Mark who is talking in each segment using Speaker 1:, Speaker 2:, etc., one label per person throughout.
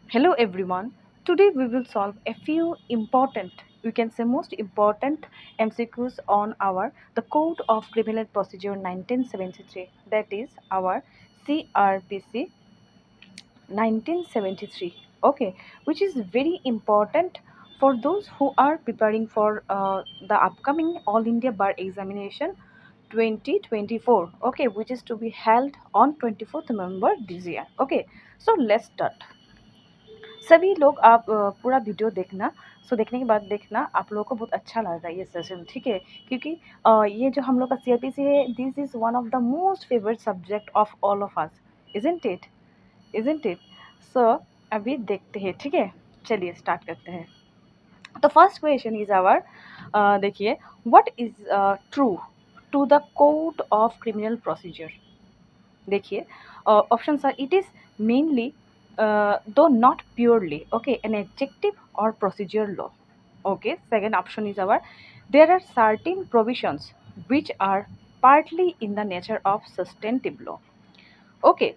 Speaker 1: Hello everyone. Today we will solve a few important, we can say most important MCQs on our the Code of Criminal Procedure 1973, that is our CRPC 1973. Okay, which is very important for those who are preparing for the upcoming All India Bar Examination 2024. Okay, which is to be held on 24th November this year. Okay, so let's start. सभी लोग आप पूरा video देखना। सो देखने के बाद देखना आप लोगों को बहुत अच्छा लगेगा ये सेशन, ठीक है? क्योंकि ये जो हम लोग का सीआरपीसी है, this is one of the most favourite subject of all of us, isn't it? Isn't it? So अभी देखते हैं, ठीक है? चलिए स्टार्ट करते हैं। तो फर्स्ट क्वेश्चन इज आवर, देखिए, what is true to the code of criminal procedure? देखिए, options are, it is mainly, though not purely, okay, an adjective or procedure law. Okay, second option is our, there are certain provisions which are partly in the nature of substantive law. Okay,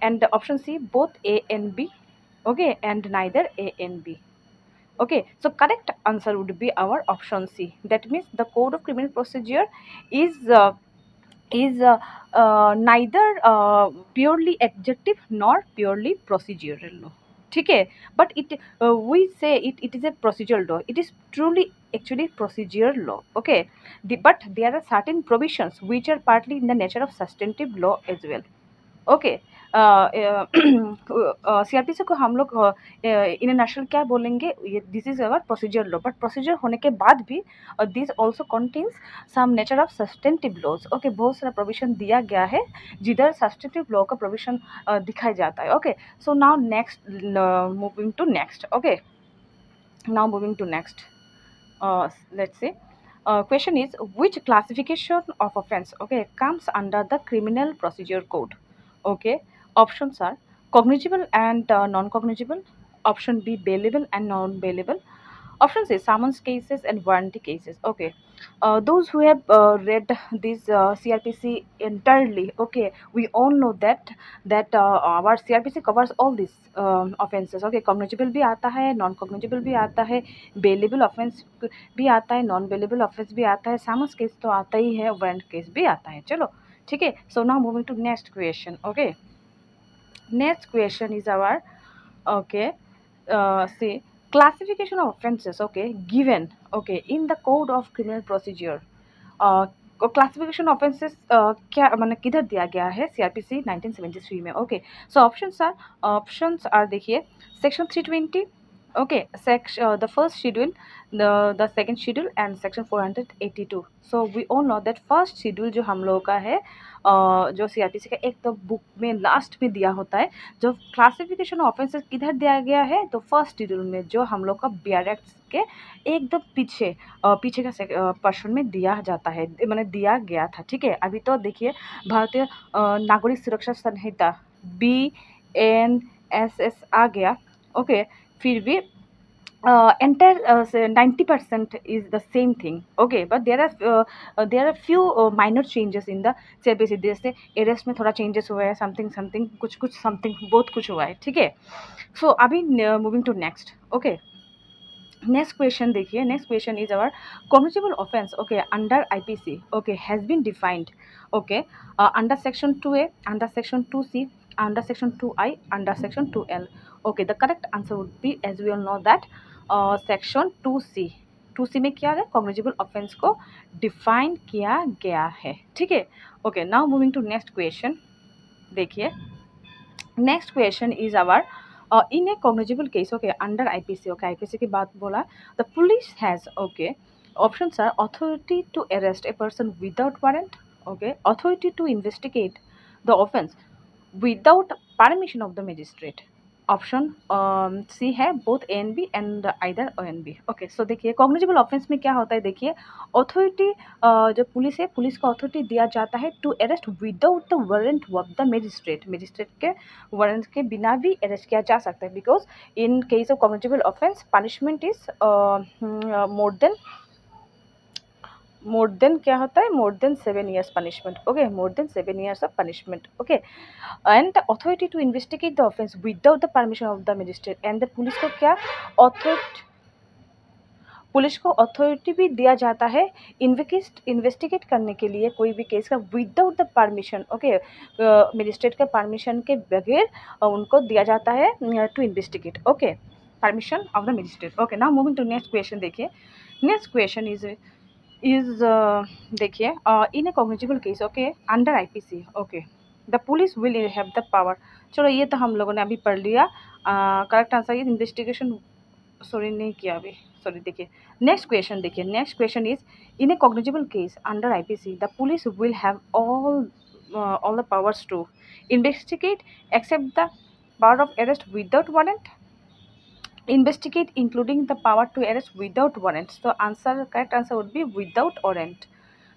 Speaker 1: and the option C, both A and B. Okay, and neither A and B. Okay, so correct answer would be our option C. That means the code of criminal procedure is neither purely adjective nor purely procedural law. ठीक है, but it we say it is a procedural law. It is truly actually procedural law. Okay, but there are certain provisions which are partly in the nature of substantive law as well. Okay, CrPC को हम लोग in national क्या बोलेंगे, ये this is our procedure law, but procedure होने के बाद भी this also contains some nature of substantive laws. Okay, बहुत सारा प्रोविजन दिया गया है जिधर सस्टेंटिव लॉ का प्रोविजन दिखाया जाता है. Okay, so now next, moving to next. Okay, now moving to next, let's say, question is, which classification of offense, okay, comes under the criminal procedure code? Okay, options are cognizable and non-cognizable. Option B, bailable and non-bailable. Option C, summons cases and warranty cases. Okay, those who have read this CRPC entirely, okay, we all know that our CRPC covers all these offenses. Okay, cognizable भी आता है, non cognizable भी आता है, bailable offense भी आता है, non bailable offense भी आता है, summons case तो आता ही है, warrant case भी आता है. चलो ठीक है. So now moving to next question. Okay, next question is our, okay, say, classification of offenses, okay, given, okay, in the code of criminal procedure. Classification offences क्या मतलब किधर दिया गया है सीआरपीसी 1973 में? ओके, सो ऑप्शंस आर, देखिए, section 320. Okay, section the first schedule, the second schedule and section 482. So we all know that first schedule जो हम लोगों का है, जो सीआरपीसी का एक तो बुक में लास्ट में दिया होता है, जो क्लासिफिकेशन ऑफेंसेस किधर दिया गया है, तो फर्स्ट शेड्यूल में जो हम लोग का बीआर एक्ट के एकदम पीछे, पीछे का पर्सन में दिया जाता है, मैंने दिया गया था. ठीक है, अभी तो देखिए, भारतीय नागरिक सुरक्षा संहिता BNSS आ गया. ओके, फिर भी entire 90% is the same thing. Okay, but there are few minor changes in the CRPC. जैसे अरेस्ट में थोड़ा चेंजेस हुआ है, समथिंग समथिंग, कुछ कुछ समथिंग, बहुत कुछ हुआ है. ठीक है, सो अभी moving to next. Okay, next question देखिए. Next question is our, cognizable offence, okay, under IPC, okay, has been defined, okay, under section 2A, under section 2C, under section 2I, under section 2L. Okay, the correct answer would be, as we all know that, section 2C. 2C में क्या है, cognizable offence को define किया गया है. ठीक है. Okay, now moving to next question. देखिए, next question is our, in a cognizable case, okay, under IPC, okay, IPC की बात बोला, the police has, okay, options are authority to arrest a person without warrant, okay, authority to investigate the offense without permission of the magistrate. Option C है, both A and B and either O and B. Okay, so देखिए, cognizable offence में क्या होता है, देखिए, authority, जो police है, police को अथॉरिटी दिया जाता है to arrest without the warrant of the magistrate. Magistrate के वारंट के बिना भी अरेस्ट किया जा सकता है, because in case of cognizable offence punishment is more than more than क्या होता है, more than 7 years punishment, okay, more than 7 years of punishment, okay. And the authority to investigate the offence without the permission of the magistrate, and the police को क्या authority, police को authority भी दिया जाता है इन्वेस्टिगेट करने के लिए कोई भी केस का without the permission, okay, magistrate के परमिशन के बगैर उनको दिया जाता है to investigate, okay, permission of the magistrate, okay. Now moving to next question, देखिए नेक्स्ट क्वेश्चन इज देखिए in a cognizable case, okay, under IPC, okay, the police will have the power, चलो ये तो हम लोगों ने अभी पढ़ लिया, correct answer is investigation, sorry नहीं किया अभी, सॉरी, देखिए नेक्स्ट क्वेश्चन, देखिए next question is in a cognizable case under IPC the police will have all the powers to investigate except the power of arrest without warrant, investigate including the power to arrest without warrant, so answer, correct answer would be without warrant।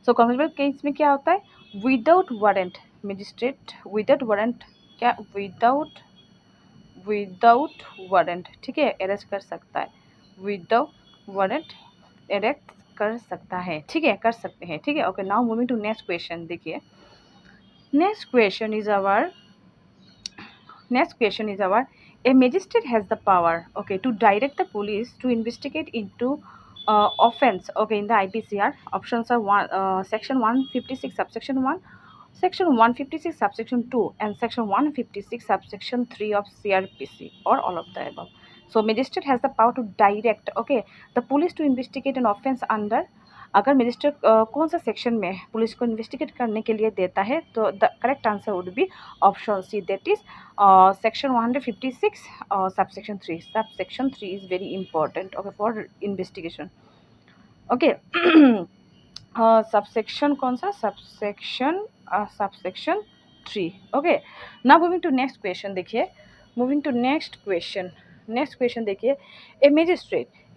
Speaker 1: so cognizable case में क्या होता है, without warrant, magistrate without warrant, क्या without without warrant, ठीक है, arrest कर सकता है, विदाउट वारंट अरेस्ट कर सकता है, ठीक है, कर सकते हैं, ठीक है, okay. Now moving to next question, देखिए next question is our, next question is our, a magistrate has the power, okay, to direct the police to investigate into offense, okay, in the IPCR. Options are section 156 subsection 1, section 156 subsection 2, and section 156 subsection 3 of CRPC, or all of the above. So magistrate has the power to direct, okay, the police to investigate an offense under, अगर magistrate कौन सा section में police को investigate करने के लिए देता है, तो the correct answer would be option C, that is section 156 subsection 3, subsection 3 is very important, okay, for investigation, okay। subsection कौन सा, subsection 3, okay। now moving to next question, देखिए moving to next question देखिए, a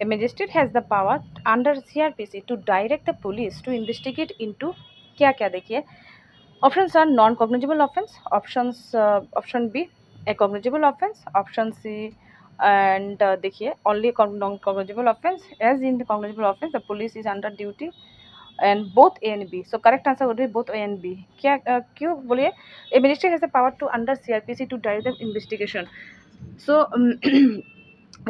Speaker 1: magistrate has the power under CRPC to direct the police to investigate into क्या क्या, देखिए options are non cognizable offense, option B a cognizable offense, option C and देखिए only non cognizable offense, as in the cognizable offense the police is under duty, and both A and B, so correct answer would be both A and B। क्या क्यों बोलिए, a magistrate has the power to under CRPC to direct the investigation, so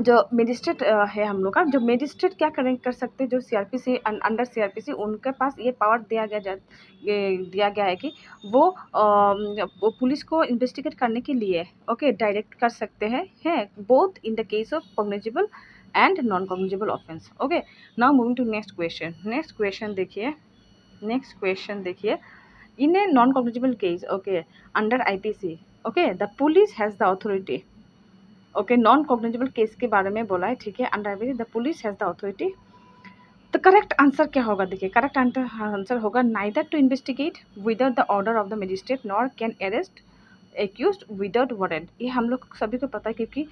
Speaker 1: जो magistrate है हम लोग का, जो magistrate क्या कर सकते हैं, जो सीआरपीसी अंडर सीआरपीसी उनके पास ये पावर दिया गया है कि वो पुलिस को इन्वेस्टिगेट करने के लिए, ओके, डायरेक्ट कर सकते हैं both in the case of cognizable and non cognizable offence, okay. Now moving to next question देखिए in a non cognizable case, okay, under IPC, okay, the police has the authority, okay, non cognizable case के बारे में बोला है, ठीक है, under the police has the authority, तो correct answer क्या होगा, देखिए करेक्ट आंसर होगा neither to investigate without the order of the magistrate nor can arrest accused without warrant, ये हम लोग सभी को पता है, क्योंकि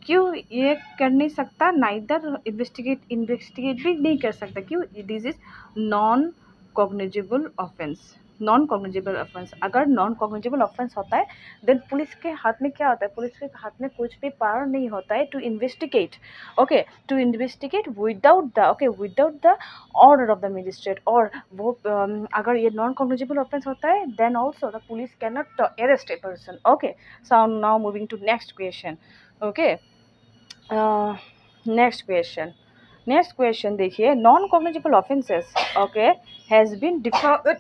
Speaker 1: क्यों ये कर नहीं सकता, नाइदर इन्वेस्टिगेट भी नहीं कर सकता, क्यों, this is non cognizable offence, non cognizable offence, अगर नॉन कॉग्निजिबल ऑफेंस होता है देन पुलिस के हाथ में क्या होता है, पुलिस के हाथ में कुछ भी पावर नहीं होता है to investigate, okay, to investigate without the order of the magistrate, और वो अगर ये नॉन कॉग्निजिबल ऑफेंस होता है then also the police can not arrest a person, okay. So now moving to next question, okay, next question देखिए, non cognizable offences, okay, has been defined,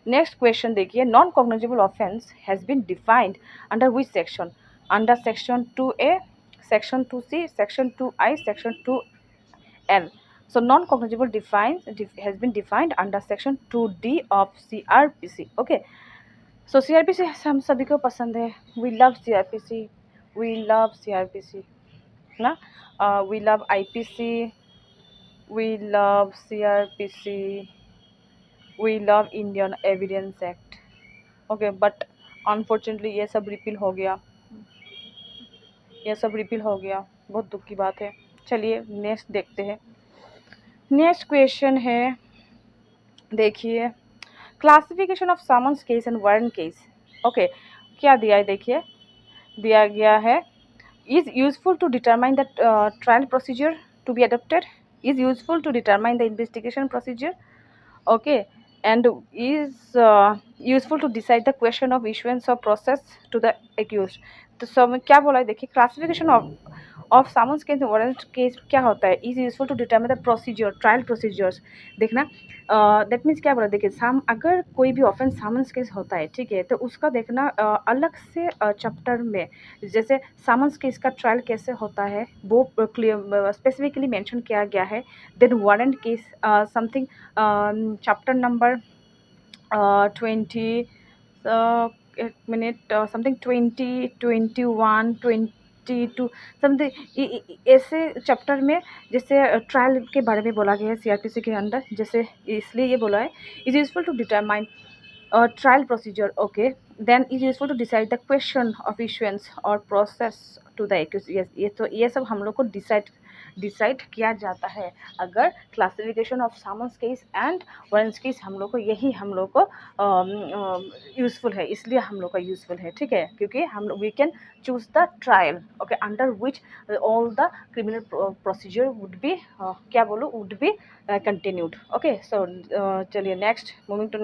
Speaker 1: next question देखिए, non cognizable offence has been defined under which section, under section 2A, section 2C, section 2I, section 2L, so non cognizable has been defined under section 2D of CRPC, okay। so CRPC हम सभी को पसंद है, we love CRPC, ना, we love IPC, we love CRPC, we love Indian Evidence Act, okay, but unfortunately ये सब repeal हो गया, बहुत दुख की बात है। चलिए नेक्स्ट देखते हैं, नेक्स्ट क्वेश्चन है, देखिए classification of summons case and warrant case, okay, क्या दिया है, देखिए दिया गया है, is useful to determine the trial procedure to be adopted, is useful to determine the investigation procedure, okay, and is useful to decide the question of issuance of process to the accused. तो सब क्या बोला है देखिए, classification of summons case warrant case क्या होता है, is useful to determine the procedure, trial procedures. देखना, दैट मीन्स क्या बोला, देखिए साम अगर कोई भी ऑफेंस सामन्स केस होता है, ठीक है, तो उसका देखना अलग से चैप्टर में, जैसे सामन्स केस का ट्रायल कैसे होता है वो क्लियर स्पेसिफिकली मेंशन किया गया है। Then warrant case something chapter number 20, एक मिनट, समथिंग 20, 21, 22 समथिंग ऐसे चैप्टर में जैसे ट्रायल के बारे में बोला गया है सीआरपीसी के अंदर, जैसे इसलिए ये बोला है is useful to determine trial procedure, okay, then is useful to decide the question of issuance or process to the accused। yes, ये तो ये सब हम लोग को डिसाइड किया जाता है अगर classification of summons case and warrant case हम लोग को, यही हम लोग को यूज़फुल है, इसलिए हम लोग का यूज़फुल है, ठीक है, क्योंकि हम we can choose the trial, okay, under which all the criminal procedure would be क्या बोलो, would be continued, okay. So चलिए next, moving to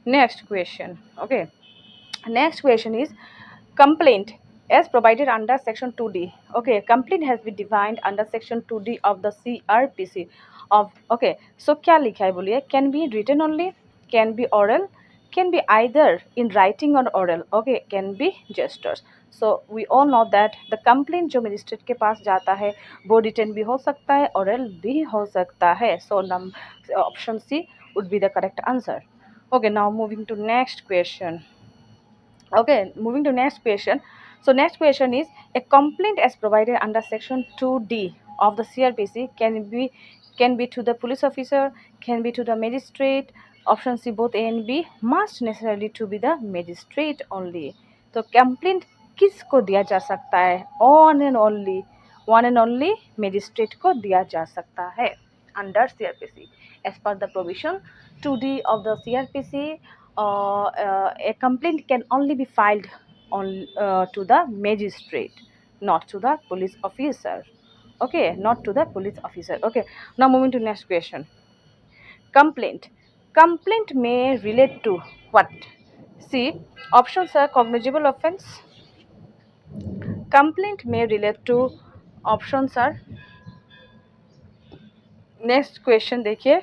Speaker 1: next question, okay, next question is complaint as provided under section 2D, okay, complaint has been defined under section 2D of the CRPC of, okay, so क्या लिखा है बोलिए, can be written only, can be oral, can be either in writing or oral, okay, can be gestures। so we all know that the complaint जो magistrate के पास जाता है वो written भी हो सकता है, oral भी हो सकता है। so option C would be the correct answer। okay, now moving to next question, okay, moving to next question. So next question is, a complaint as provided under section 2D of the CRPC can be to the police officer, can be to the magistrate, option C both A and B, must necessarily to be the magistrate only। तो complaint किसको दिया जा सकता है, one and only magistrate को दिया जा सकता है under CrPC as per the provision 2D of the CRPC। A complaint can only be filed on to the magistrate, not to the police officer, okay, not to the police officer, okay। now moving to next question, complaint may relate to what? See, options are cognizable offense, complaint may relate to, options are, next question देखिए,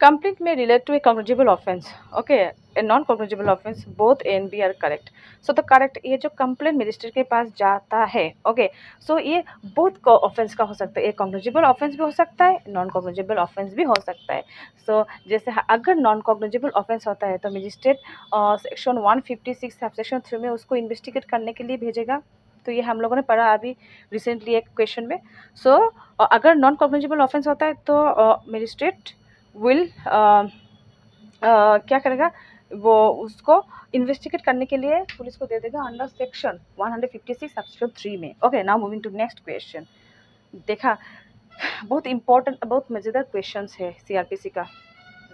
Speaker 1: complaint may relate to a cognizable offense, okay, a non cognizable offense, both A and B are correct। so the correct, ये जो complaint magistrate के पास जाता है, okay, so ये both offense का हो सकता है, एक cognizable offense भी हो सकता है, non cognizable offense भी हो सकता है। so जैसे अगर non cognizable offense होता है तो मजिस्ट्रेट सेक्शन 156 सेक्शन 3 में उसको इन्वेस्टिगेट करने के लिए भेजेगा, तो ये हम लोगों ने पढ़ा अभी रिसेंटली एक क्वेश्चन में। सो अगर नॉन कॉग्निजेबल ऑफेंस होता है तो मजिस्ट्रेट विल क्या करेगा, वो उसको इन्वेस्टिगेट करने के लिए पुलिस को दे देगा अंडर सेक्शन 156 सेक्शन 3 में। Okay, now moving to next question. देखा, बहुत इंपॉर्टेंट, बहुत मज़ेदार क्वेश्चन है सीआरपीसी का।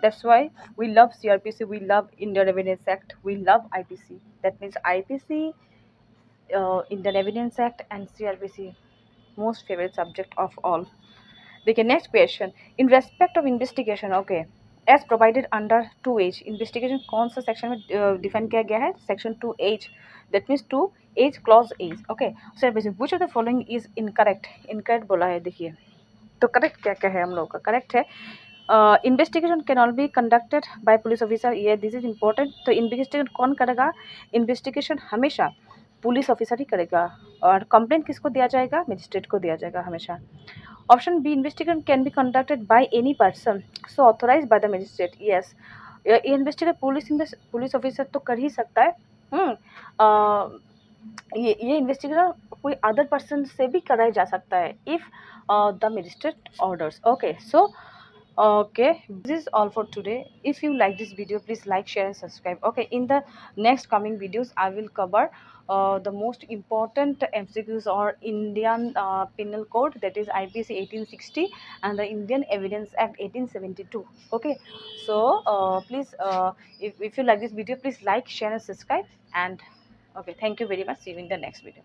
Speaker 1: That's why we love CrPC, we love Indian Evidence Act, we love IPC. That means IPC, Indian Evidence Act and CrPC most favourite subject of all. देखिए next question, in respect of investigation, okay, as provided under 2H, investigation कौन सा section में define किया गया है, section 2H, that means 2H clause H, okay. Sir which of the following is incorrect, incorrect बोला है, देखिए तो करेक्ट क्या क्या है हम लोग का, करेक्ट है investigation can all B conducted bye police officer, ये दिस इज इम्पोर्टेंट। तो इन्वेस्टिगेशन कौन करेगा, इन्वेस्टिगेशन हमेशा पुलिस ऑफिसर ही करेगा, और कंप्लेंट किसको दिया जाएगा, मजिस्ट्रेट को दिया जाएगा हमेशा। Option B, investigation can be conducted by any person so authorize by the magistrate, yes, investigate police officer तो कर ही सकता है। ये इन्वेस्टिगेशन कोई अदर पर्सन से भी कराया जा सकता है if the magistrate orders, okay. So okay, this is all for today. If you like this video, please like, share and subscribe, okay। in the next coming videos I will cover the most important MCQs or Indian penal code, that is IPC 1860 and the Indian Evidence Act 1872, okay। so please if you like this video, please like, share and subscribe, and okay, thank you very much, see you in the next video।